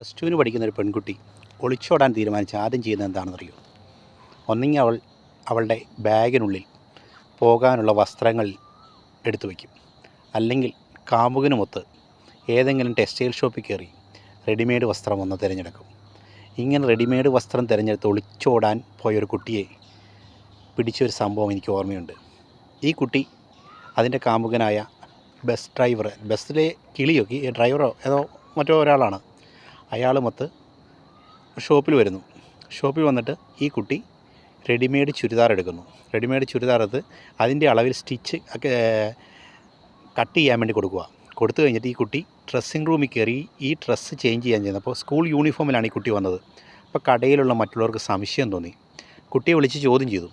Plus ടുവിന് പഠിക്കുന്ന ഒരു പെൺകുട്ടി ഒളിച്ചോടാൻ തീരുമാനിച്ച് ആദ്യം ചെയ്യുന്നത് എന്താണെന്നറിയോ? ഒന്നെങ്കിൽ അവളുടെ ബാഗിനുള്ളിൽ പോകാനുള്ള വസ്ത്രങ്ങൾ എടുത്തു വയ്ക്കും, അല്ലെങ്കിൽ കാമുകനുമൊത്ത് ഏതെങ്കിലും ടെക്സ്റ്റൈൽ ഷോപ്പിൽ കയറി റെഡിമെയ്ഡ് വസ്ത്രം ഒന്ന് തിരഞ്ഞെടുക്കും. ഇങ്ങനെ റെഡിമെയ്ഡ് വസ്ത്രം തിരഞ്ഞെടുത്ത് ഒളിച്ചോടാൻ പോയൊരു കുട്ടിയെ പിടിച്ചൊരു സംഭവം എനിക്ക് ഓർമ്മയുണ്ട്. ഈ കുട്ടി അതിൻ്റെ കാമുകനായ ബസ് ഡ്രൈവർ, ബസ്സിലെ കിളിയോ ഡ്രൈവറോ ഏതോ മറ്റോ ഒരാളാണ്, അയാളുമൊത്ത് ഷോപ്പിൽ വരുന്നു. ഷോപ്പിൽ വന്നിട്ട് ഈ കുട്ടി റെഡിമെയ്ഡ് ചുരിദാർ എടുക്കുന്നു. റെഡിമെയ്ഡ് ചുരിദാർ എടുത്ത് അതിൻ്റെ അളവിൽ സ്റ്റിച്ച് കട്ട് ചെയ്യാൻ വേണ്ടി കൊടുത്തു കഴിഞ്ഞിട്ട് ഈ കുട്ടി ഡ്രസ്സിങ് റൂമിൽ കയറി ഈ ഡ്രസ്സ് ചേഞ്ച് ചെയ്യാൻ ചെയ്യുന്നത്. അപ്പോൾ സ്കൂൾ യൂണിഫോമിലാണ് ഈ കുട്ടി വന്നത്. അപ്പോൾ കടയിലുള്ള മറ്റുള്ളവർക്ക് സംശയം തോന്നി. കുട്ടിയെ വിളിച്ച് ചോദ്യം ചെയ്തു.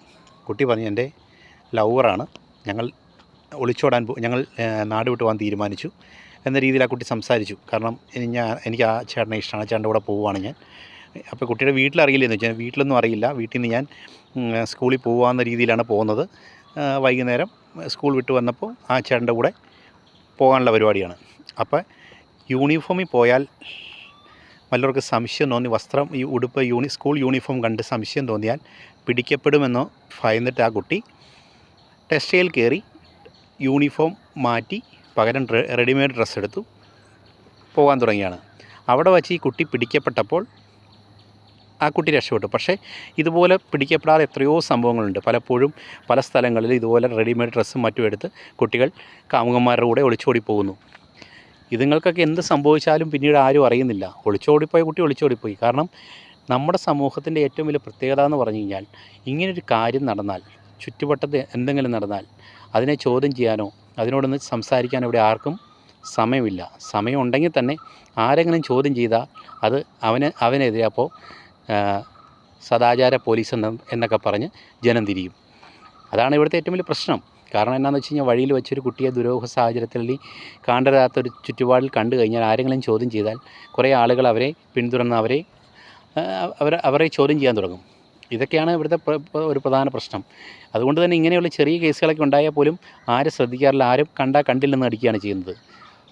കുട്ടി പറഞ്ഞു, എൻ്റെ ലവറാണ്, ഞങ്ങൾ ഞങ്ങൾ നാട് വിട്ട് പോകാൻ തീരുമാനിച്ചു എന്ന രീതിയിൽ ആ കുട്ടി സംസാരിച്ചു. കാരണം എനിക്ക് ആ ചേട്ടനെ ഇഷ്ടമാണ്, ചേട്ടൻ്റെ കൂടെ പോവുകയാണ് ഞാൻ. അപ്പോൾ കുട്ടിയുടെ വീട്ടിലറിയില്ലെന്ന് വെച്ചാൽ വീട്ടിലൊന്നും അറിയില്ല. വീട്ടിൽ നിന്ന് ഞാൻ സ്കൂളിൽ പോകാവുന്ന രീതിയിലാണ് പോകുന്നത്. വൈകുന്നേരം സ്കൂൾ വിട്ട് വന്നപ്പോൾ ആ ചേട്ടൻ്റെ കൂടെ പോകാനുള്ള പരിപാടിയാണ്. അപ്പോൾ യൂണിഫോമിൽ പോയാൽ വല്ലവർക്ക് സംശയം തോന്നി, വസ്ത്രം ഈ ഉടുപ്പ് സ്കൂൾ യൂണിഫോം കണ്ട് സംശയം തോന്നിയാൽ പിടിക്കപ്പെടുമെന്നോ ഭയന്നിട്ട് ആ കുട്ടി ടെക്സ്റ്റൈൽ കയറി യൂണിഫോം മാറ്റി പകരം റെഡിമെയ്ഡ് ഡ്രസ്സ് എടുത്തു പോകാൻ തുടങ്ങിയാണ്. അവിടെ വച്ച് ഈ കുട്ടി പിടിക്കപ്പെട്ടപ്പോൾ ആ കുട്ടി രക്ഷപ്പെട്ടു. പക്ഷേ ഇതുപോലെ പിടിക്കപ്പെടാതെ എത്രയോ സംഭവങ്ങളുണ്ട്. പലപ്പോഴും പല സ്ഥലങ്ങളിൽ ഇതുപോലെ റെഡിമെയ്ഡ് ഡ്രസ്സും മറ്റും എടുത്ത് കുട്ടികൾ കാമുകന്മാരുടെ കൂടെ ഒളിച്ചോടി പോകുന്നു. ഇതുങ്ങൾക്കൊക്കെ എന്ത് സംഭവിച്ചാലും പിന്നീട് ആരും അറിയുന്നില്ല. ഒളിച്ചോടിപ്പോയ കുട്ടി ഒളിച്ചോടിപ്പോയി. കാരണം നമ്മുടെ സമൂഹത്തിൻ്റെ ഏറ്റവും വലിയ പ്രത്യേകത എന്ന് പറഞ്ഞു കഴിഞ്ഞാൽ, ഇങ്ങനൊരു കാര്യം നടന്നാൽ, ചുറ്റുവട്ടത്ത് എന്തെങ്കിലും നടന്നാൽ അതിനെ ചോദ്യം ചെയ്യാനോ അതിനോടൊന്ന് സംസാരിക്കാനോ ഇവിടെ ആർക്കും സമയമില്ല. സമയം ഉണ്ടെങ്കിൽ തന്നെ ആരെങ്കിലും ചോദ്യം ചെയ്താൽ അത് അവനെതിരെ അപ്പോൾ സദാചാര പോലീസ് എന്നൊക്കെ പറഞ്ഞ് ജനം തിരിയും. അതാണ് ഇവിടുത്തെ ഏറ്റവും വലിയ പ്രശ്നം. കാരണം എന്താണെന്ന് വെച്ച് കഴിഞ്ഞാൽ, വഴിയിൽ വെച്ചൊരു കുട്ടിയെ ദുരൂഹ സാഹചര്യത്തിൽ കാണരുതാത്തൊരു ചുറ്റുപാടിൽ കണ്ടു കഴിഞ്ഞാൽ ആരെങ്കിലും ചോദ്യം ചെയ്താൽ കുറേ ആളുകൾ അവരെ പിന്തുടർന്ന് അവരെ ചോദ്യം ചെയ്യാൻ തുടങ്ങും. ഇതൊക്കെയാണ് ഇവിടുത്തെ ഒരു പ്രധാന പ്രശ്നം. അതുകൊണ്ട് തന്നെ ഇങ്ങനെയുള്ള ചെറിയ കേസുകളൊക്കെ ഉണ്ടായാൽ പോലും ആരും ശ്രദ്ധിക്കാറില്ല. ആരും കണ്ടില്ലെന്ന് അടിക്കുകയാണ് ചെയ്യുന്നത്.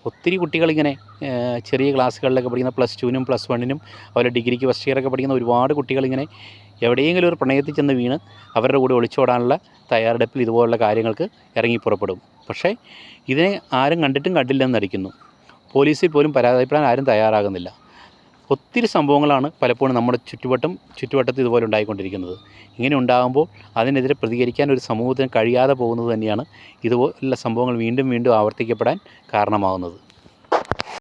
ഒത്തിരി കുട്ടികളിങ്ങനെ ചെറിയ ക്ലാസ്സുകളിലൊക്കെ പഠിക്കുന്ന പ്ലസ് ടുവിനും പ്ലസ് വണ്ണിനും അതുപോലെ ഡിഗ്രിക്ക് ഫസ്റ്റ് ഇയറൊക്കെ പഠിക്കുന്ന ഒരുപാട് കുട്ടികളിങ്ങനെ എവിടെയെങ്കിലും ഒരു പ്രണയത്തിൽ ചെന്ന് വീണ് അവരുടെ കൂടെ ഒളിച്ചോടാനുള്ള തയ്യാറെടുപ്പിൽ ഇതുപോലുള്ള കാര്യങ്ങൾക്ക് ഇറങ്ങി പുറപ്പെടും. പക്ഷേ ഇതിനെ ആരും കണ്ടിട്ടും കണ്ടില്ലെന്ന് നടിക്കുന്നു. പോലീസിൽ പോലും പരാതിപ്പെടാൻ ആരും തയ്യാറാകുന്നില്ല. ഒത്തിരി സംഭവങ്ങളാണ് പലപ്പോഴും നമ്മുടെ ചുറ്റുവട്ടത്ത് ഇതുപോലെ ഉണ്ടായിക്കൊണ്ടിരിക്കുന്നത്. ഇങ്ങനെ ഉണ്ടാകുമ്പോൾ അതിനെതിരെ പ്രതികരിക്കാൻ ഒരു സമൂഹത്തിന് കഴിയാതെ പോകുന്നത് തന്നെയാണ് ഇതുപോലുള്ള സംഭവങ്ങൾ വീണ്ടും വീണ്ടും ആവർത്തിക്കപ്പെടാൻ കാരണമാകുന്നത്.